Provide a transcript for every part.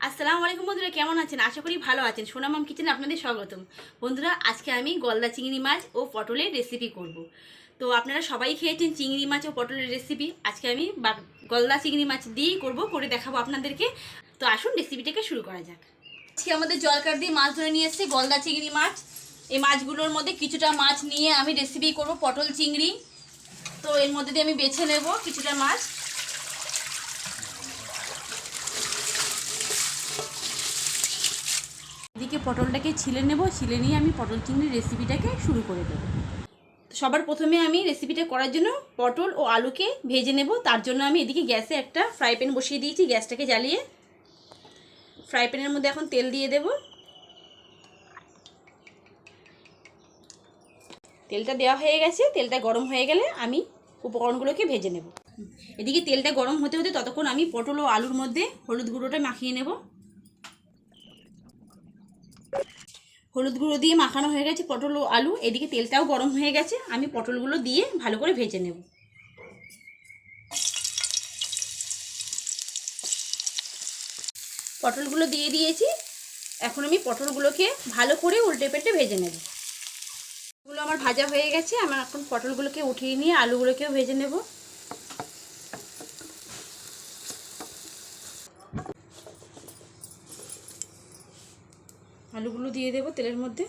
আসসালামু আলাইকুম বন্ধুরা, কেমন আছেন? আশা করি ভালো আছেন। সোনামাম কিচেনে আপনাদের স্বাগতম। বন্ধুরা, আজকে আমি গলদা চিংড়ি মাছ ও পটলের রেসিপি করব। তো আপনারা সবাই খেয়েছেন চিংড়ি মাছ ও পটলের রেসিপি। আজকে আমি গলদা চিংড়ি মাছ দিয়েই করে দেখাবো আপনাদেরকে। তো আসুন রেসিপিটাকে শুরু করা যাক। আজকে আমাদের জলকার দিয়ে মাছ ধরে নিয়ে এসেছি গলদা চিংড়ি মাছ। এই মাছগুলোর মধ্যে কিছুটা মাছ নিয়ে আমি রেসিপি করব পটল চিংড়ি। তো এর মধ্যে দিয়ে আমি বেছে নেব কিছুটা মাছ। এদিকে পটলটাকে ছিলে নেব, ছিলে নিয়ে আমি পটল চিংড়ির রেসিপিটাকে শুরু করে দেবো। সবার প্রথমে আমি রেসিপিটা করার জন্য পটল ও আলুকে ভেজে নেব। তার জন্য আমি এদিকে গ্যাসে একটা ফ্রাই প্যান বসিয়ে দিয়েছি। গ্যাসটাকে জ্বালিয়ে ফ্রাই প্যানের মধ্যে এখন তেল দিয়ে দেব। তেলটা দেওয়া হয়ে গেছে। তেলটা গরম হয়ে গেলে আমি উপকরণগুলোকে ভেজে নেব। এদিকে তেলটা গরম হতে হতে ততক্ষণ আমি পটল ও আলুর মধ্যে হলুদ গুঁড়োটা মাখিয়ে নেব। হলুদ গুঁড়ো দিয়ে মাখানো হয়ে গেছে পটল ও আলু। এদিকে তেলটাও গরম হয়ে গেছে। আমি পটলগুলো দিয়ে ভালো করে ভেজে নেব। পটলগুলো দিয়ে দিয়েছি। এখন আমি পটলগুলোকে ভালো করে উল্টে পেটে ভেজে নেব। এগুলো আমার ভাজা হয়ে গেছে। আমার এখন পটলগুলোকে উঠিয়ে নিয়ে আলুগুলোকেও ভেজে নেব। আলুগুলো দিয়ে দেব তেলের মধ্যে।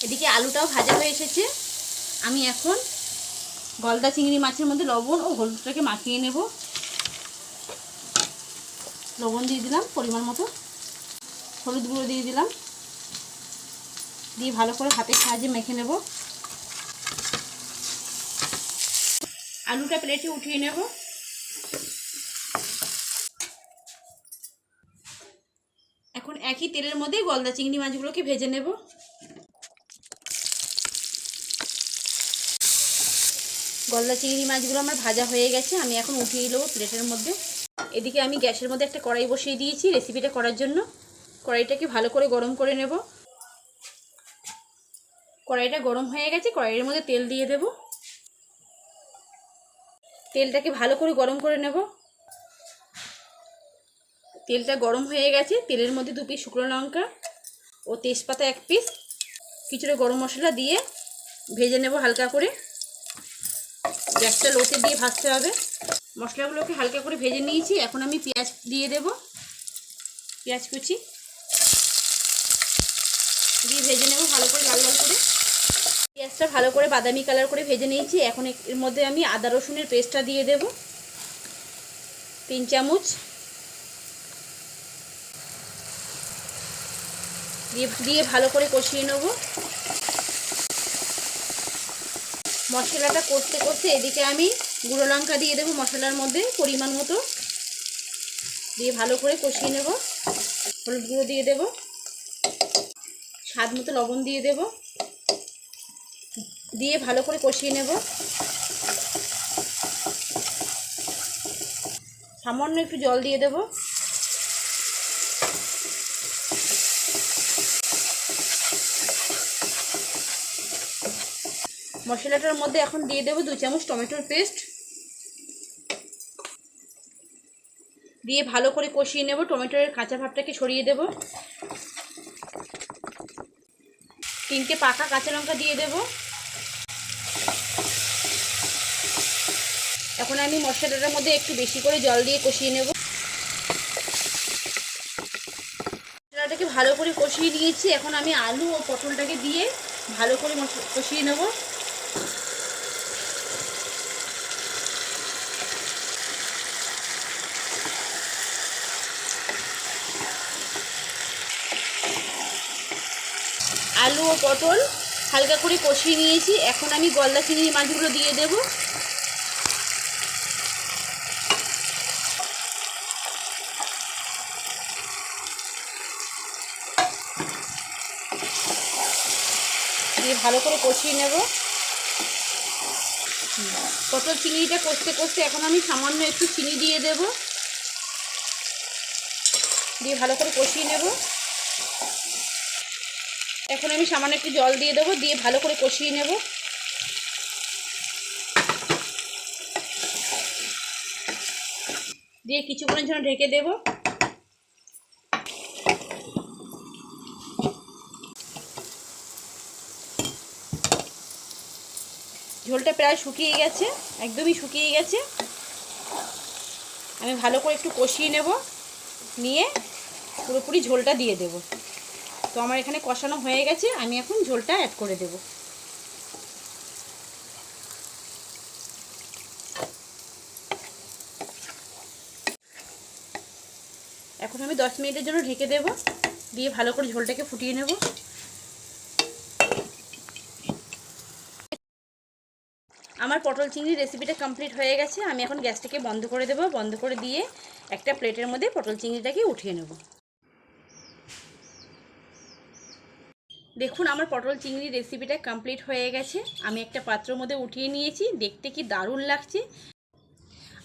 এদিকে আলুটাও ভাজা হয়ে এসেছে। আমি এখন গলদা চিংড়ি মাছের মধ্যে লবণ ও হলুদটাকে মাখিয়ে নেব। লবণ দিয়ে দিলাম পরিমাণ মতো, হলুদ গুঁড়ো দিয়ে দিলাম, দিয়ে ভালো করে হাতের সাহায্যে মেখে নেব। আলুটা প্লেটে উঠিয়ে নেব। এখন একই তেলের মধ্যে গলদা চিংড়ি মাছগুলোকে ভেজে নেব। গলদা চিংড়ি মাছগুলো আমার ভাজা হয়ে গেছে। আমি এখন উঠিয়ে নেব প্লেটের মধ্যে। এদিকে আমি গ্যাসের মধ্যে একটা কড়াই বসিয়ে দিয়েছি রেসিপিটা করার জন্য। কড়াইটাকে ভালো করে গরম করে নেব। কড়াইটা গরম হয়ে গেছে। কড়াইয়ের মধ্যে তেল দিয়ে দেব। তেলটাকে ভালো করে গরম করে নেব। তেলটা গরম হয়ে গেছে। তেলের মধ্যে 2 পিস শুকনো লঙ্কা ও তেজপাতা 1 পিস, কিছুটা গরম মশলা দিয়ে ভেজে নেব হালকা করে। গ্যাসটা লোতে দিয়ে ভাজতে হবে। মশলাগুলোকে হালকা করে ভেজে নিয়েছি। এখন আমি পেঁয়াজ দিয়ে দেব। পেঁয়াজ কুচি দিয়ে ভেজে নেব ভালো করে, লাল লাল করে। পেঁয়াজটা ভালো করে বাদামি কালার করে ভেজে নিয়েছি। এখন এর মধ্যে আমি আদা রসুনের পেস্টটা দিয়ে দেব 3 চামচ। দিয়ে ভালো করে কষিয়ে নেব। মশলাটা কষতে কষতে এদিকে আমি গুঁড়ো লঙ্কা দিয়ে দেবো মশলার মধ্যে পরিমাণ মতো, দিয়ে ভালো করে কষিয়ে নেব। হলুদ গুঁড়ো দিয়ে দেব, স্বাদ মতো লবণ দিয়ে দেব, দিয়ে ভালো করে কষিয়ে নেব। সামান্য একটু জল দিয়ে দেব। মশলাটার মধ্যে এখন দিয়ে দেব 2 চামচ টমেটোর পেস্ট, দিয়ে ভালো করে কষিয়ে নেব। টমেটোর কাঁচা ভাবটাকে সরিয়ে দেব। 3টে পাকা কাঁচা লঙ্কা দিয়ে দেব। এখন আমি মশলাটার মধ্যে একটু বেশি করে জল দিয়ে কষিয়ে নেব। মশলাটাকে ভালো করে কষিয়ে নিয়েছি। এখন আমি আলু ও পটলটাকে দিয়ে ভালো করে কষিয়ে নেব। আলু ও পটল হালকা করে কষিয়ে নিয়েছি। এখন আমি গলদা চিংড়ি মাছগুলো দিয়ে দেব। দিয়ে ভালো করে কষিয়ে নেব। পটল চিংড়িটা কষতে কষতে এখন আমি সামান্য একটু চিনি দিয়ে দেব, দিয়ে ভালো করে কষিয়ে নেব। এখন আমি সামান্য একটু জল দিয়ে দেবো, দিয়ে ভালো করে কষিয়ে নেব। দিয়ে কিছুক্ষণের জন্য ঢেকে দেব। ঝোলটা প্রায় শুকিয়ে গেছে, একদমই শুকিয়ে গেছে। আমি ভালো করে একটু কষিয়ে নেব, নিয়ে পুরোপুরি ঝোলটা দিয়ে দেব। তো আমার এখানে কষানো হয়ে গেছে, আমি এখন ঝোলটা অ্যাড করে দেব। এখন আমি 10 মিনিটের জন্য ঢেকে দেব, দিয়ে ভালো করে ঝোলটাকে ফুটিয়ে নেব। আমার পটল চিংড়ির রেসিপিটা কমপ্লিট হয়ে গেছে। আমি এখন গ্যাসটাকে বন্ধ করে দেব, বন্ধ করে দিয়ে একটা প্লেটের মধ্যে পটল চিংড়িটাকে উঠিয়ে নেব। দেখুন আমার পটল চিংড়ির রেসিপিটা কমপ্লিট হয়ে গেছে। আমি একটা পাত্রের মধ্যে উঠিয়ে নিয়েছি। দেখতে কি দারুণ লাগছে,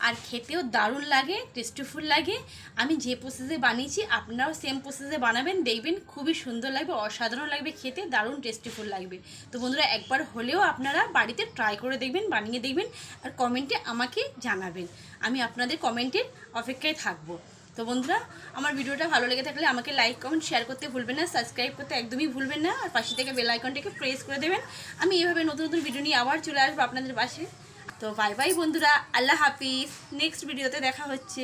আর খেতেও দারুণ লাগে, টেস্টিফুল লাগে। আমি যে প্রসেসে বানিয়েছি আপনারাও সেম প্রসেসে বানাবেন, দেখবেন খুবই সুন্দর লাগবে, অসাধারণ লাগবে খেতে, দারুণ টেস্টিফুল লাগবে। তো বন্ধুরা একবার হলেও আপনারা বাড়িতে ট্রাই করে দেখবেন, বানিয়ে দেখবেন, আর কমেন্টে আমাকে জানাবেন। আমি আপনাদের কমেন্টের অপেক্ষায় থাকবো। তো বন্ধুরা আমার ভিডিওটা ভালো লেগে থাকলে আমাকে লাইক কমেন্ট শেয়ার করতে ভুলবেন না, সাবস্ক্রাইব করতে একদমই ভুলবেন না, আর পাশে থেকে বেল আইকনটাকে প্রেস করে দেবেন। আমি এভাবে নতুন নতুন ভিডিও নিয়ে আবার চলে আসবো আপনাদের পাশে। তো বাই বাই বন্ধুরা, আল্লাহ হাফিজ। নেক্সট ভিডিওতে দেখা হচ্ছে।